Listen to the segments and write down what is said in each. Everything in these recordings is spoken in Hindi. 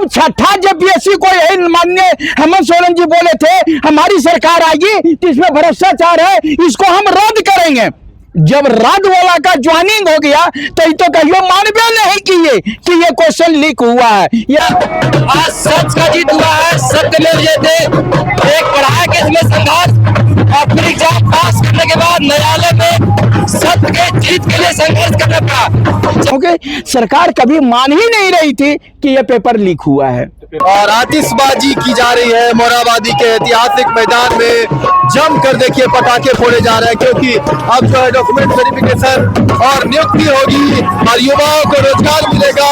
जब छठा जेपीएससी को यही माननीय हेमंत सोरेन जी बोले थे हमारी सरकार आएगी तो इसमें भ्रष्टाचार है, इसको हम रद्द करेंगे। जब रद्द वाला का ज्वाइनिंग हो गया तो ये तो कहियो मानवे नहीं किए कि ये क्वेश्चन लीक हुआ है। आज सच का जीत हुआ है, सत्य में विजय थे। एक पढ़ाई केस में संघर्ष और फिर एग्जाम पास करने के बाद न्यायालय में सत्य के जीत के लिए संघर्ष करना पड़ा, क्योंकि सरकार कभी मान ही नहीं रही थी कि ये पेपर लीक हुआ है। और आतिशबाजी की जा रही है मोरहाबादी के ऐतिहासिक मैदान में, जम कर देखिए पटाखे फोड़े जा रहे हैं, क्योंकि अब जो है डॉक्यूमेंट वेरिफिकेशन और नियुक्ति होगी और युवाओं को रोजगार मिलेगा।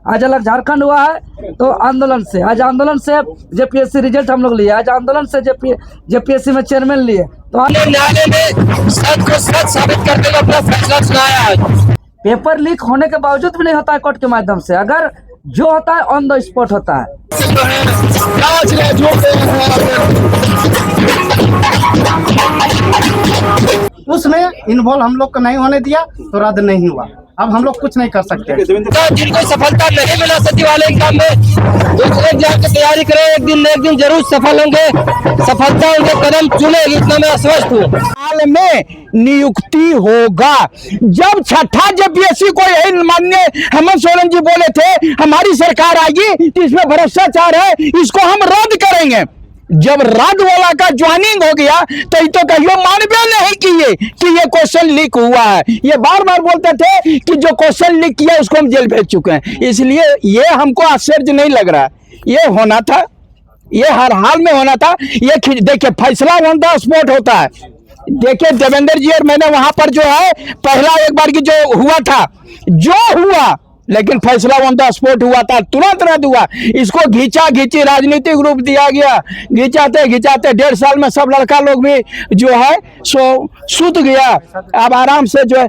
आज अलग झारखंड हुआ है तो आंदोलन से, आज आंदोलन से जेपीएससी रिजल्ट हम लोग लिए, आज आंदोलन से जेपीएससी में चेयरमैन लिए, तो न्यायालय में सच को सच साबित करते हुए अपना फैसला सुनाया है। पेपर लीक होने के बावजूद भी नहीं होता है कोर्ट के माध्यम से, अगर जो होता है ऑन द स्पॉट होता है। उसमें इन्वॉल्व हम लोग को नहीं होने दिया तो रद्द नहीं हुआ। अब हम लोग कुछ नहीं कर सकते। जिनको सफलता नहीं मिला सचिवालय एग्जाम में, दूसरे एग्जाम की तैयारी करें, एक दिन जरूर सफल होंगे, सफलता उनके कदम चुनेगी, इतना मैं आश्वस्त हूँ। साल में नियुक्ति होगा। जब छठा जेपीएससी को यही माननीय हेमंत सोरेन जी बोले थे हमारी सरकार आएगी तो इसमें भ्रष्टाचार है, इसको हम रद्द करेंगे। जब रद्द वाला का ज्वाइनिंग हो गया तो ये तो कहियो मानवे नहीं किए कि ये क्वेश्चन लीक हुआ है। ये बार बार बोलते थे कि जो क्वेश्चन लीक किया उसको हम जेल भेज चुके हैं, इसलिए ये हमको आश्चर्य नहीं लग रहा। ये होना था, ये हर हाल में होना था। ये देखिए फैसला ऑन द स्पॉट होता है। देखिए देवेंद्र जी और मैंने वहां पर जो है पहला एक बार की जो हुआ था, जो हुआ, लेकिन फैसला ऑन द स्पॉट हुआ था, तुरंत रद्द हुआ। इसको घिंची राजनीतिक रूप दिया गया। घिंचाते 1.5 साल में सब लड़का लोग भी जो है सो सुत गया। अब आराम से जो है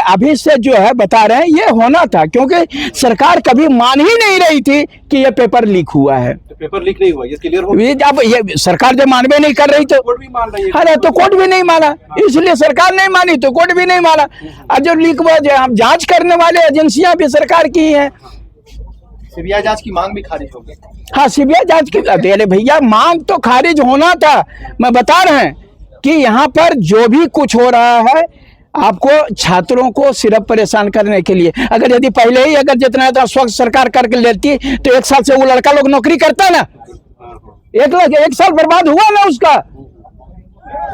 अभी से जो है बता रहे हैं ये होना था, क्योंकि सरकार कभी मान ही नहीं रही थी कि ये पेपर लीक हुआ है। तो पेपर लीक नहीं हुआ, ये क्लियर हो। अब ये सरकार जब मानवे नहीं कर रही तो कोर्ट भी मान रही है। अरे तो कोर्ट भी नहीं माना, इसलिए सरकार नहीं मानी तो कोर्ट भी नहीं माना। और जो लीक हुआ हम जांच करने वाले एजेंसियां भी सरकार की हैं। सीबीआई जांच की मांग भी खारिज हो गई। हाँ सीबीआई जांच की, अरे भैया मांग तो खारिज होना था। मैं बता रहे हैं कि यहाँ पर जो भी कुछ हो रहा है आपको छात्रों को सिर्फ परेशान करने के लिए, अगर यदि पहले ही अगर जितना स्वच्छ सरकार करके लेती तो 1 साल से वो लड़का लोग नौकरी करता ना, 1 साल बर्बाद हुआ ना उसका।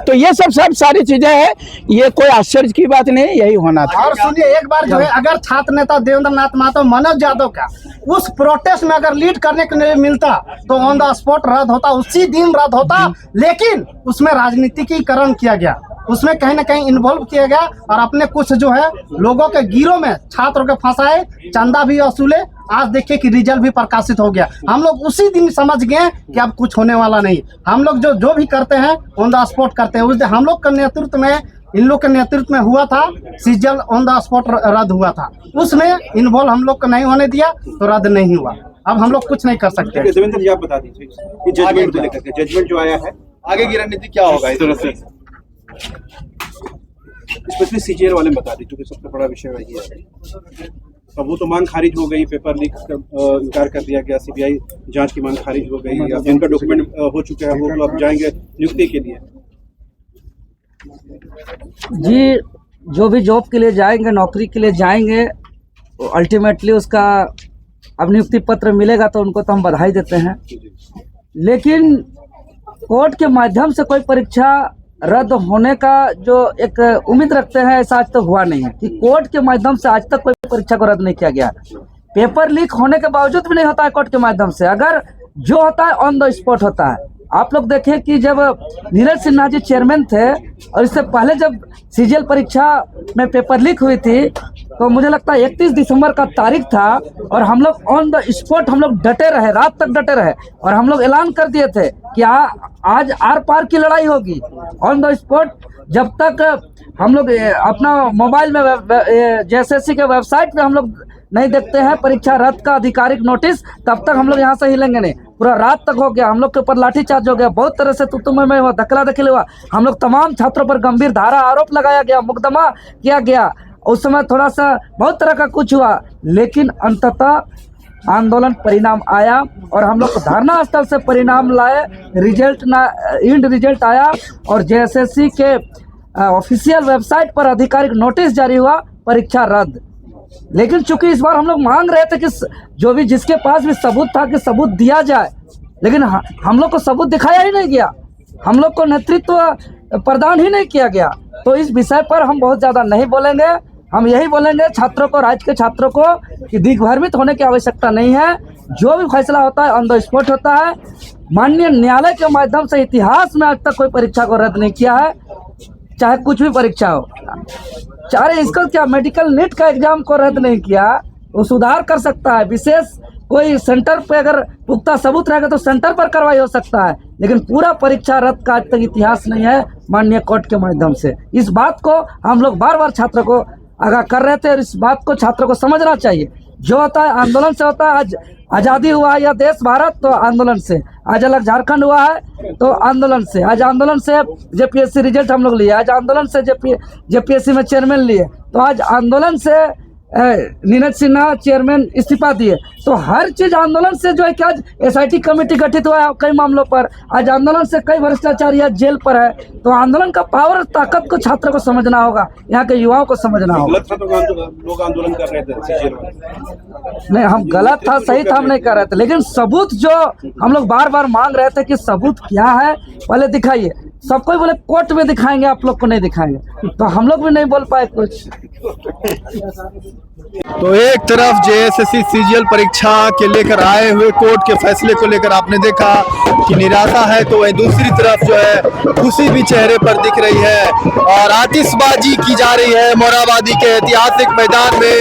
तो ये सब सारी चीजें हैं, ये कोई आश्चर्य की बात नहीं, यही होना था। और सुनिए एक बार जो है अगर छात्र नेता देवेंद्र नाथ महतो, मनोज यादव का उस प्रोटेस्ट में अगर लीड करने के लिए मिलता तो ऑन द स्पॉट रद्द होता, उसी दिन रद्द होता। लेकिन उसमें राजनीतिकीकरण किया गया, उसमें कहीं ना कहीं इन्वॉल्व किया गया और अपने कुछ जो है लोगों के गिरोह में छात्रों के फंसाए, चंदा भी वसूले। आज देखिए कि रिजल्ट भी प्रकाशित हो गया। हम लोग उसी दिन समझ गए कि अब कुछ होने वाला नहीं। हम लोग जो भी करते हैं ऑन द स्पॉट करते हैं। उस दिन हम लोग के नेतृत्व में, इन लोग के नेतृत्व में हुआ था, सीजल ऑन द स्पॉट रद्द हुआ था। उसमें इन्वॉल्व हम लोग को नहीं होने दिया तो रद्द नहीं हुआ। अब हम लोग कुछ नहीं कर सकते। देवेंद्र जी आप बता दीजिए जजमेंट को लेकर के, जजमेंट जो आया है आगे की रणनीति क्या होगा इस तरह से, स्पेशली सीजीएल वाले में बता दीजिए, क्योंकि सबसे बड़ा विषय वही है। अब वो तो मांग खारिज हो गई, पेपर लीक इनकार कर दिया गया, सीबीआई जांच की मांग खारिज हो गई। अब जिनका डॉक्यूमेंट हो चुका है वो तो अब जाएंगे नियुक्ति के लिए। जी जो भी जॉब के लिए जाएंगे, नौकरी के लिए जाएंगे, अल्टीमेटली उसका अब नियुक्ति पत्र मिलेगा तो उनको तो हम बधाई देते हैं। लेकिन कोर्ट के माध्यम से कोई परीक्षा रद्द होने का जो एक उम्मीद रखते हैं, ऐसा आज तक हुआ नहीं है कि कोर्ट के माध्यम से आज तक कोई परीक्षा को रद्द नहीं किया गया। पेपर लीक होने के बावजूद भी नहीं होता है कोर्ट के माध्यम से, अगर जो होता है ऑन द स्पॉट होता है। आप लोग देखें कि जब नीरज सिन्हा जी चेयरमैन थे और इससे पहले जब सीजीएल परीक्षा में पेपर लीक हुई थी तो मुझे लगता है 31 दिसंबर का तारीख था और हम लोग ऑन द स्पॉट हम लोग डटे रहे, रात तक डटे रहे और हम लोग ऐलान कर दिए थे कि आज आर पार की लड़ाई होगी ऑन द स्पॉट। जब तक हम लोग अपना मोबाइल में जेएसएससी के वेबसाइट पे हम लोग नहीं देखते हैं परीक्षा रद्द का आधिकारिक नोटिस, तब तक हम लोग यहाँ से हिलेंगे नहीं। पूरा रात तक हो गया, हम लोग के ऊपर लाठीचार्ज हो गया, बहुत तरह से तुतुम में हुआ, धकला धकली हुआ। हम लोग तमाम छात्रों पर गंभीर धारा आरोप लगाया गया, मुकदमा किया गया। उस समय थोड़ा सा बहुत तरह का कुछ हुआ, लेकिन अंततः आंदोलन परिणाम आया और हम लोग धरना स्थल से परिणाम लाए, रिजल्ट ना इंड रिजल्ट आया और जेएसएससी के ऑफिशियल वेबसाइट पर आधिकारिक नोटिस जारी हुआ, परीक्षा रद्द। लेकिन चूंकि इस बार हम लोग मांग रहे थे कि जो भी जिसके पास भी सबूत था कि सबूत दिया जाए, लेकिन हम लोग को सबूत दिखाया ही नहीं गया, हम लोग को नेतृत्व प्रदान ही नहीं किया गया। तो इस विषय पर हम बहुत ज़्यादा नहीं बोलेंगे। हम यही बोलेंगे छात्रों को, राज्य के छात्रों को, कि दिग्भ्रमित होने की आवश्यकता नहीं है। जो भी फैसला होता है ऑन द स्पॉट होता है। माननीय न्यायालय के माध्यम से इतिहास में आज तक कोई परीक्षा को रद्द नहीं किया है, चाहे कुछ भी परीक्षा हो। चाहे इसका क्या मेडिकल नीट का एग्जाम को रद्द नहीं किया, वो सुधार कर सकता है। विशेष कोई सेंटर पे अगर पुख्ता सबूत रहेगा तो सेंटर पर कार्रवाई हो सकता है, लेकिन पूरा परीक्षा रद्द का आज तक इतिहास नहीं है माननीय कोर्ट के माध्यम से। इस बात को हम लोग बार बार छात्रों को आगाह कर रहे थे और इस बात को छात्रों को समझना चाहिए। जो होता है आंदोलन से होता है। आज आज़ादी हुआ है या देश भारत तो आंदोलन से, आज अलग झारखंड हुआ है तो आंदोलन से, आज आंदोलन से जेपीएससी रिजल्ट हम लोग लिए, आज आंदोलन से जेपीएससी में चेयरमैन लिए, तो आज आंदोलन से नीरज सिन्हा चेयरमैन इस्तीफा दिए। तो हर चीज आंदोलन से जो है कि आज एसआईटी कमेटी गठित हुआ है कई मामलों पर, आज आंदोलन से कई भ्रष्टाचारी जेल पर है। तो आंदोलन का पावर और ताकत को छात्रों को समझना होगा, यहाँ के युवाओं को समझना होगा। लोग आंदोलन कर रहे थे, नहीं हम गलत था सही था हम नहीं कर रहे थे, लेकिन सबूत जो हम लोग बार बार मांग रहे थे कि सबूत क्या है पहले दिखाइए। सब कोई बोले कोर्ट में दिखाएंगे, आप लोग को नहीं दिखाएंगे, तो हम लोग भी नहीं बोल पाए कुछ। तो एक तरफ जेएसएससी सीजीएल परीक्षा के लेकर आए हुए कोर्ट के फैसले को लेकर आपने देखा कि निराशा है, तो वहीं दूसरी तरफ जो है खुशी भी चेहरे पर दिख रही है और आतिशबाजी की जा रही है। मोरहाबादी के ऐतिहासिक मैदान में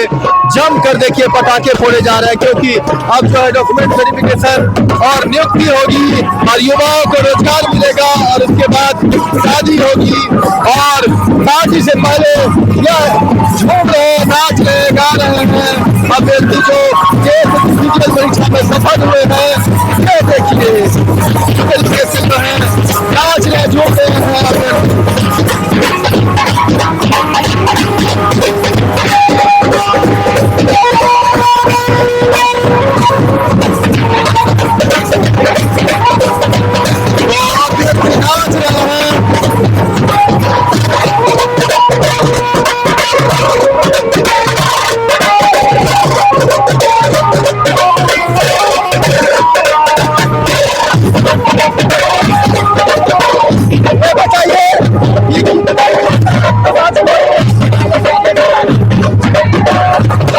जमकर देखिए पटाखे फोड़े जा रहे हैं, क्योंकि अब जो है डॉक्यूमेंट वेरिफिकेशन और नियुक्ति होगी और युवाओं को रोजगार मिलेगा और उसके बाद शादी होगी। और शादी से पहले यह झूम रहे, नाच रहे, गा रहे हैं अभ्यर्थी जो जेएसएससी परीक्षा में सफल हुए हैं। ये देखिए चल रहे हैं, नाच रहे, झूम रहे हैं नाच रहे हैं।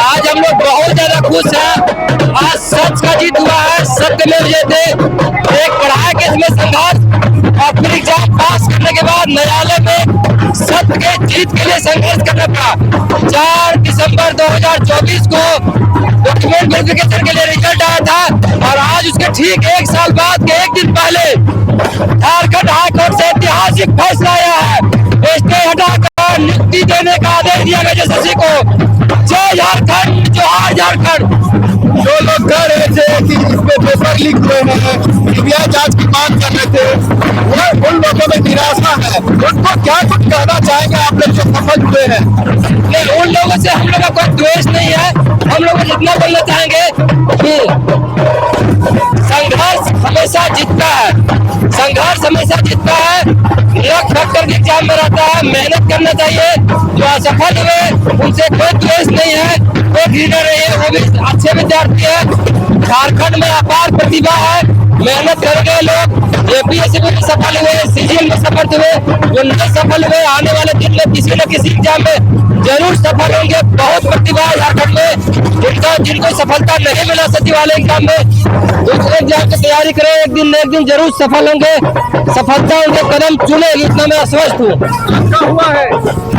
आज हम लोग बहुत ज्यादा खुश हैं। आज सच का जीत हुआ है, सत्यमेव जयते। एक पढ़ाई के इसमें संघर्ष और फिर एग्जाम पास करने के बाद न्यायालय में सत्य के जीत के लिए संघर्ष करना पड़ा। 4 दिसंबर 2024 को डॉक्यूमेंट वेरिफिकेशन के लिए रिजल्ट आया था और आज उसके ठीक 1 साल बाद के 1 दिन पहले झारखंड हाईकोर्ट से ऐतिहासिक फैसला आया है। स्टे हटाकर नियुक्ति देने का आदेश दिया गया जेएसएससी को। जय झारखंड, जोहार झारखंड। जो लोग कह रहे थे कि इसमें पेपर लीक हुए हैं, सीबीआई जांच की मांग कर रहे थे, वो उन लोगों में निराशा है। उनको क्या कुछ कहना चाहेंगे आप लोग जो सफल हुए हैं? नहीं, उन लोगों से हम लोग का कोई द्वेष नहीं है। हम लोग इतना बोलना चाहेंगे कि संघर्ष हमेशा जीतता है, संघर्ष हमेशा जीतता है। लक फैक्टर के एग्जाम में रहता है, मेहनत करना चाहिए। जो असफल हुए उनसे कोई द्वेष नहीं है, कोई घृणा नहीं है, वो भी अच्छे विद्यार्थी है। झारखंड में अपार प्रतिभा है, मेहनत करेंगे लोग। जेपीएससी में सफल हुए, सीजीएल में सफल हुए, जो नहीं सफल हुए आने वाले दिन में किसी न किसी एग्जाम में जरूर सफल होंगे। बहुत प्रतिभा है झारखंड में, जिनको सफलता नहीं मिला सचिव वाले एग्जाम में, दूसरे एग्जाम की तैयारी करें, एक दिन जरूर सफल होंगे। सफलता उनके कदम चुनेगी, इतना मैं आश्वस्त हूँ। हुआ है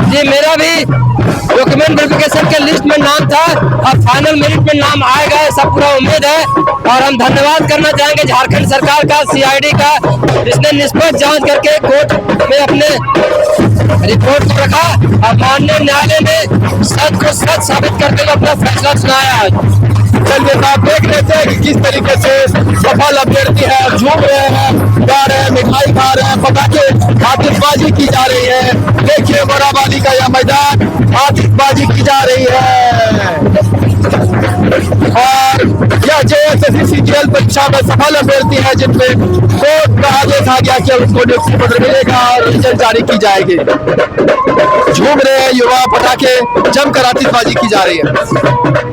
जी, मेरा भी डॉक्यूमेंट वेरिफिकेशन के लिस्ट में नाम था, अब फाइनल मेरिट में नाम आएगा, ऐसा पूरा उम्मीद है। और हम धन्यवाद करना चाहेंगे झारखंड सरकार का, सीआईडी का, जिसने निष्पक्ष जांच करके कोर्ट में अपने रिपोर्ट को रखा और माननीय न्यायालय ने सच को सच साबित करते हुए अपना फैसला सुनाया है। चलिए आप देख रहे थे कि किस तरीके से सफल अभ्यर्थी है, झूम रहे हैं, गा रहे हैं, मिठाई खा रहे हैं, पटाखे, आतिशबाजी की जा रही है। देखिए मोरहाबादी का यह मैदान, आतिशबाजी की जा रही है। और यह JSSC CGL परीक्षा में सफल अभ्यर्थी है जिनमें कोर्ट का आदेश आ गया कि उनको नियुक्ति पत्र मिलेगा और रिजल्ट जारी की जाएगी। झूम रहे हैं युवा, पटाखे जमकर आतिशबाजी की जा रही है।